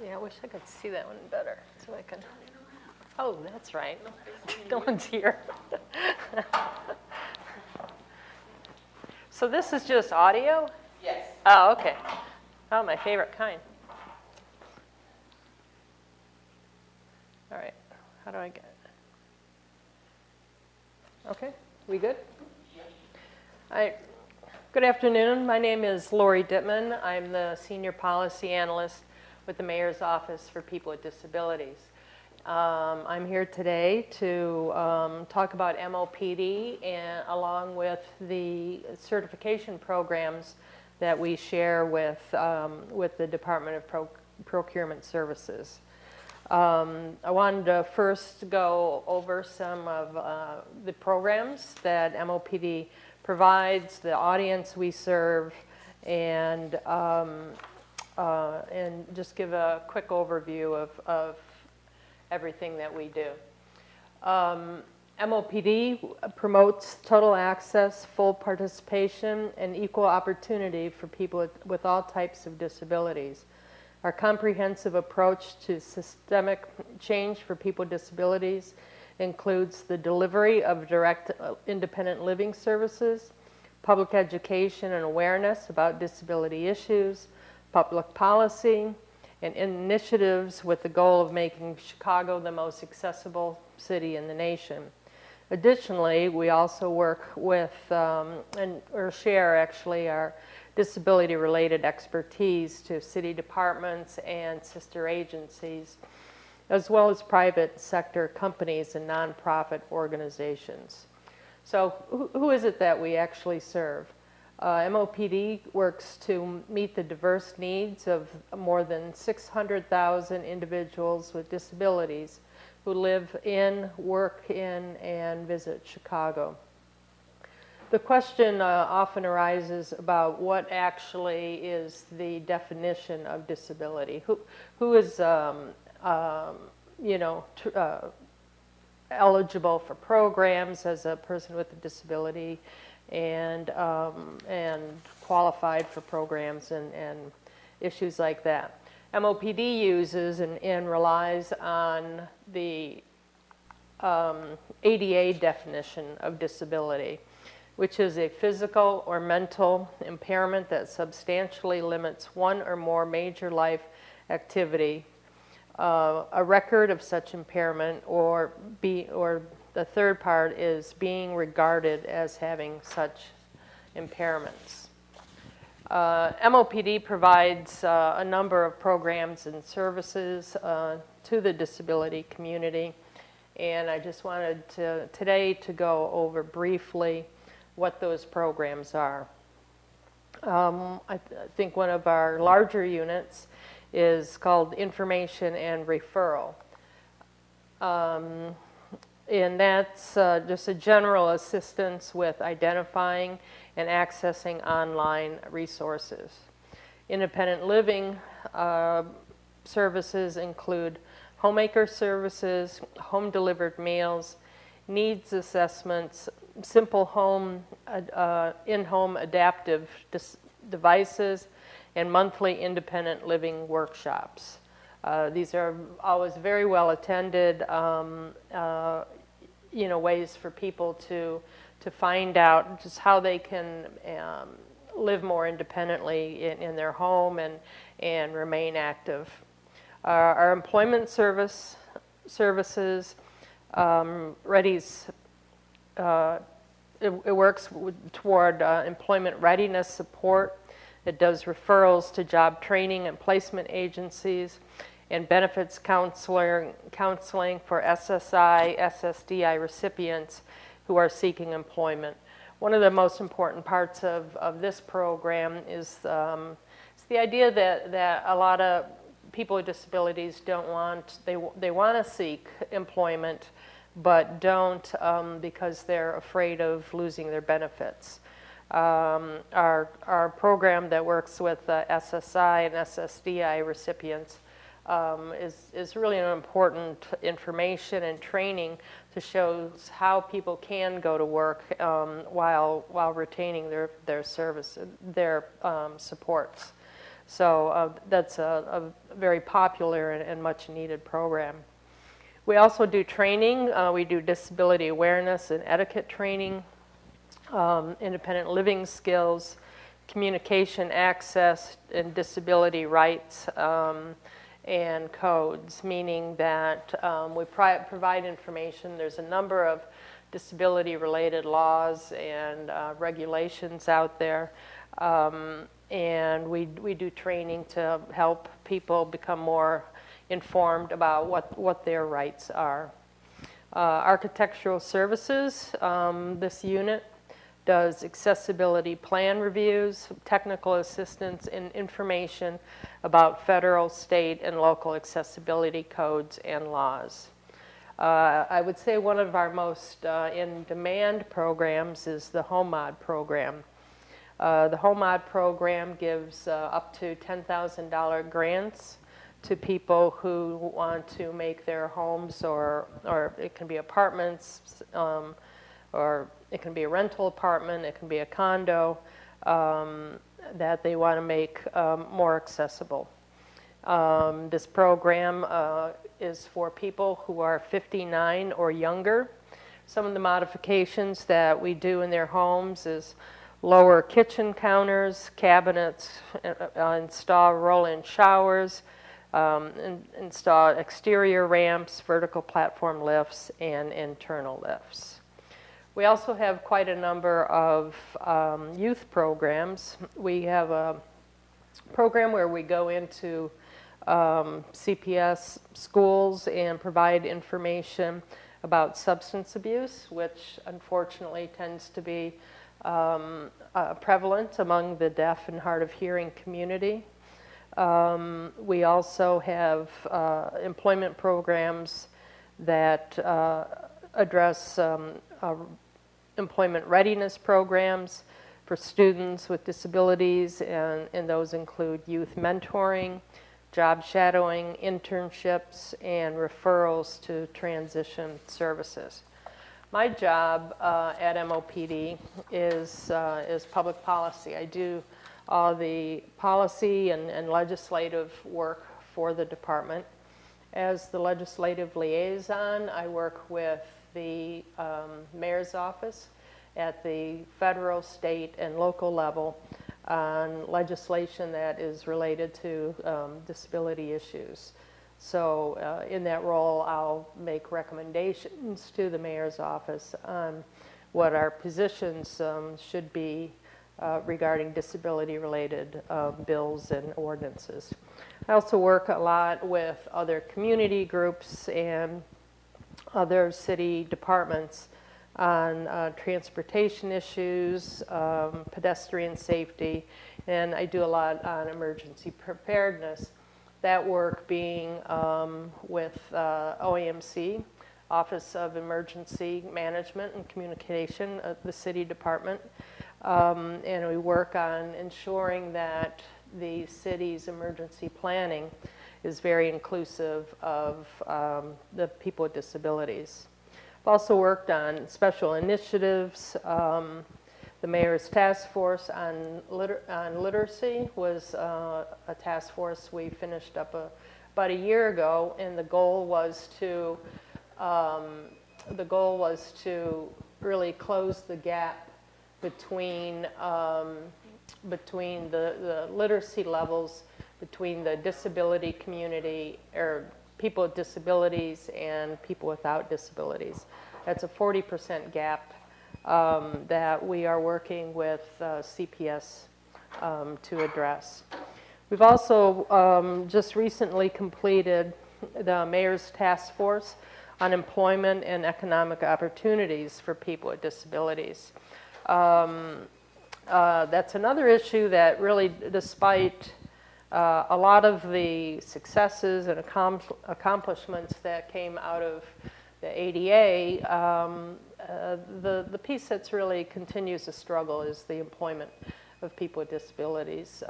Yeah, I wish I could see that one better so I can. Oh, that's right. No one's here. So this is just audio? Yes. Oh, okay. Oh, my favorite kind. All right. How do I get it? Okay. We good? Yep. All right. Good afternoon. My name is Lori Dittman. I'm the Senior Policy Analyst with the Mayor's Office for People with Disabilities. I'm here today to talk about MOPD and along with the certification programs that we share with the Department of Procurement Services. I wanted to first go over some of the programs that MOPD provides, the audience we serve, and just give a quick overview of everything that we do. MOPD promotes total access, full participation, and equal opportunity for people with all types of disabilities. Our comprehensive approach to systemic change for people with disabilities includes the delivery of direct independent living services, public education and awareness about disability issues, public policy, and and with the goal of making Chicago the most accessible city in the nation. Additionally, we also work with or share actually our disability-related expertise to city departments and sister agencies, as well as private sector companies and nonprofit organizations. So who is it that we actually serve? MOPD works to meet the diverse needs of more than 600,000 individuals with disabilities who live in, work in, and visit Chicago. The question often arises about what actually is the definition of disability. Who is eligible for programs as a person with a disability and qualified for programs and issues like that. MOPD uses and relies on the ADA definition of disability, which is a physical or mental impairment that substantially limits one or more major life activity, a record of such impairment, or the third part is being regarded as having such impairments. MOPD provides a number of programs and services to the disability community, and I just wanted today to go over briefly what those programs are. I think one of our larger units is called Information and Referral. And that's just a general assistance with identifying and accessing online resources. Independent living services include homemaker services, home delivered meals, needs assessments, simple home, in-home adaptive devices, and monthly independent living workshops. These are always very well attended, ways for people to find out just how they can live more independently in their home and remain active. Our employment services readies. It works toward employment readiness support. It does referrals to job training and placement agencies and benefits counseling for SSI, SSDI recipients who are seeking employment. One of the most important parts of this program is the idea that a lot of people with disabilities don't want, they want to seek employment, but don't because they're afraid of losing their benefits. Our program that works with SSI and SSDI recipients is really an important information and training to show how people can go to work while retaining their supports. So that's a very popular and much needed program. We also do training. We do disability awareness and etiquette training, independent living skills, communication access, and disability rights and codes, meaning that we provide information. There's a number of disability-related laws and regulations out there, and we do training to help people become more informed about what their rights are. Architectural services, this unit does accessibility plan reviews, technical assistance, and information about federal, state, and local accessibility codes and laws. I would say one of our most in-demand programs is the HomeMod program. The HomeMod program gives up to $10,000 grants to people who want to make their homes, or it can be apartments, or it can be a rental apartment, it can be a condo, that they want to make more accessible. This program is for people who are 59 or younger. Some of the modifications that we do in their homes is lower kitchen counters, cabinets, install roll-in showers, install exterior ramps, vertical platform lifts, and internal lifts. We also have quite a number of youth programs. We have a program where we go into CPS schools and provide information about substance abuse, which unfortunately tends to be prevalent among the deaf and hard of hearing community. We also have employment programs that address employment readiness programs for students with disabilities, and those include youth mentoring, job shadowing, internships, and referrals to transition services. My job at MOPD is public policy. I do all the policy and legislative work for the department. As the legislative liaison, I work with the mayor's office at the federal, state, and local level on legislation that is related to disability issues. So in that role, I'll make recommendations to the mayor's office on what our positions should be regarding disability-related bills and ordinances. I also work a lot with other community groups and other city departments on transportation issues, pedestrian safety, and I do a lot on emergency preparedness. That work being with OEMC, Office of Emergency Management and Communication, the city department, and we work on ensuring that the city's emergency planning is very inclusive of the people with disabilities. I've also worked on special initiatives. The mayor's task force on literacy was a task force we finished up about a year ago, and the goal was to really close the gap between the literacy levels between the disability community, or people with disabilities, and people without disabilities. That's a 40% gap that we are working with CPS to address. We've also just recently completed the mayor's task force on employment and economic opportunities for people with disabilities. That's another issue that really, despite a lot of the successes and accomplishments that came out of the ADA, the piece that's really continues to struggle is the employment of people with disabilities.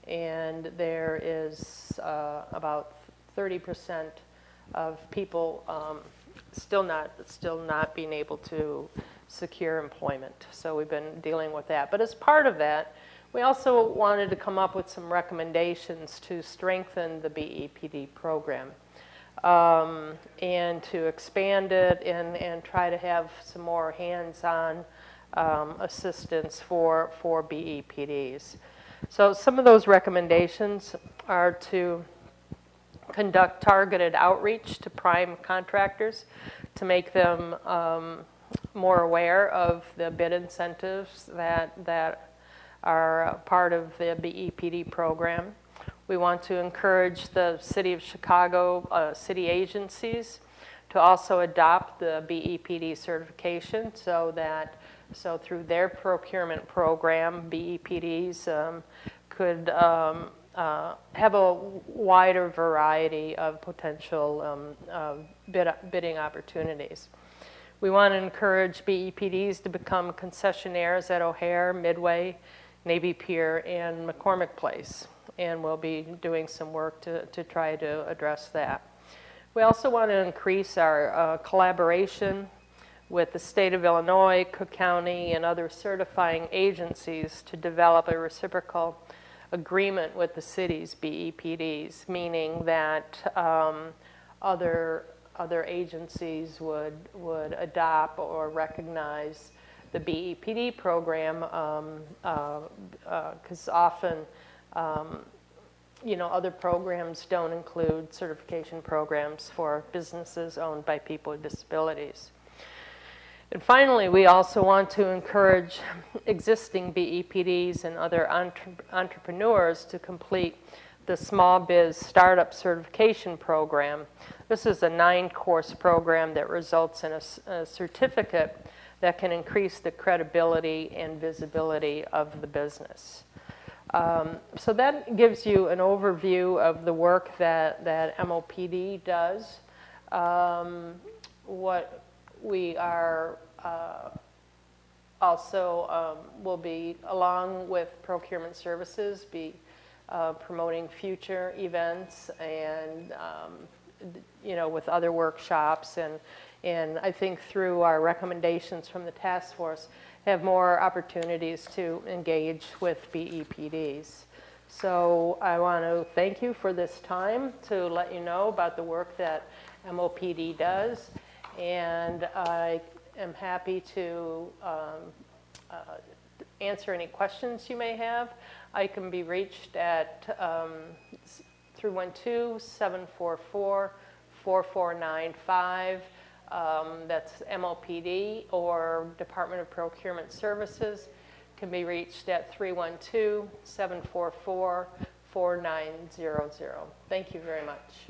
And there is about 30% of people still not being able to secure employment. So we've been dealing with that. But as part of that, We also wanted to come up with some recommendations to strengthen the BEPD program and to expand it and try to have some more hands-on assistance for BEPDs. So some of those recommendations are to conduct targeted outreach to prime contractors to make them more aware of the bid incentives that are part of the BEPD program. We want to encourage the City of Chicago city agencies to also adopt the BEPD certification so through their procurement program, BEPDs could have a wider variety of potential bidding opportunities. We want to encourage BEPDs to become concessionaires at O'Hare, Midway, Navy Pier, and McCormick Place, and we'll be doing some work to try to address that. We also want to increase our collaboration with the state of Illinois, Cook County, and other certifying agencies to develop a reciprocal agreement with the city's BEPDs, meaning that other agencies would adopt or recognize the BEPD program, because often, other programs don't include certification programs for businesses owned by people with disabilities. And finally, we also want to encourage existing BEPDs and other entrepreneurs to complete the Small Biz Startup Certification Program. This is a 9-course program that results in a certificate that can increase the credibility and visibility of the business. So that gives you an overview of the work that MOPD does. What we are also will be, along with procurement services, be promoting future events and with other workshops, and I think through our recommendations from the task force have more opportunities to engage with BEPDs. So I want to thank you for this time to let you know about the work that MOPD does, and I am happy to answer any questions you may have. I can be reached at 312-744-4495. That's MOPD, or Department of Procurement Services can be reached at 312-744-4900. Thank you very much.